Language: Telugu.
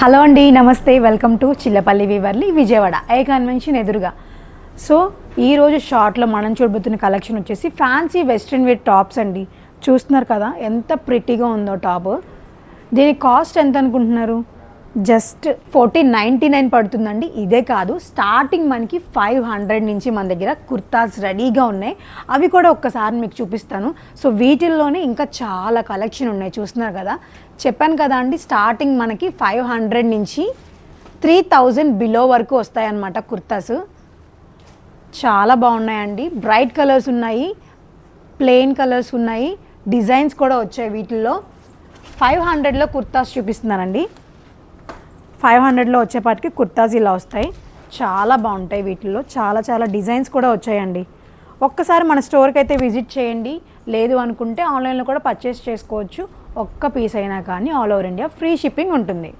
హలో అండి, నమస్తే. Welcome to Chillapalli Weaverly Vijayawada I convention ఎదురుగా. సో ఈరోజు షార్ట్లో మనం చూడబోతున్న కలెక్షన్ వచ్చేసి ఫ్యాన్సీ వెస్ట్రన్ వేర్ టాప్స్ అండి. చూస్తున్నారు కదా ఎంత ప్రిటీగా ఉందో టాప్. దీని కాస్ట్ ఎంత అనుకుంటున్నారు? జస్ట్ 1499 పడుతుందండి. ఇదే కాదు, స్టార్టింగ్ మనకి 500 నుంచి మన దగ్గర కుర్తాస్ రెడీగా ఉన్నాయి. అవి కూడా ఒక్కసారి మీకు చూపిస్తాను. సో వీటిల్లోనే ఇంకా చాలా కలెక్షన్ ఉన్నాయి. చూస్తున్నారు కదా, చెప్పాను కదా అండి, స్టార్టింగ్ మనకి 500 నుంచి 3000 బిలో వరకు వస్తాయన్నమాట కుర్తాస్. చాలా బాగున్నాయండి. బ్రైట్ కలర్స్ ఉన్నాయి, ప్లెయిన్ కలర్స్ ఉన్నాయి, డిజైన్స్ కూడా వచ్చాయి వీటిల్లో. 500లో కుర్తాస్ చూపిస్తున్నానండి. 500లో వచ్చేపాటికి కుర్తాస్ ఇలా వస్తాయి. చాలా బాగుంటాయి. వీటిల్లో చాలా చాలా డిజైన్స్ కూడా వచ్చాయండి. ఒక్కసారి మన స్టోర్కి అయితే విజిట్ చేయండి. లేదు అనుకుంటే ఆన్లైన్లో కూడా పర్చేస్ చేసుకోవచ్చు. ఒక్క పీస్ అయినా కానీ all over India free shipping ఉంటుంది.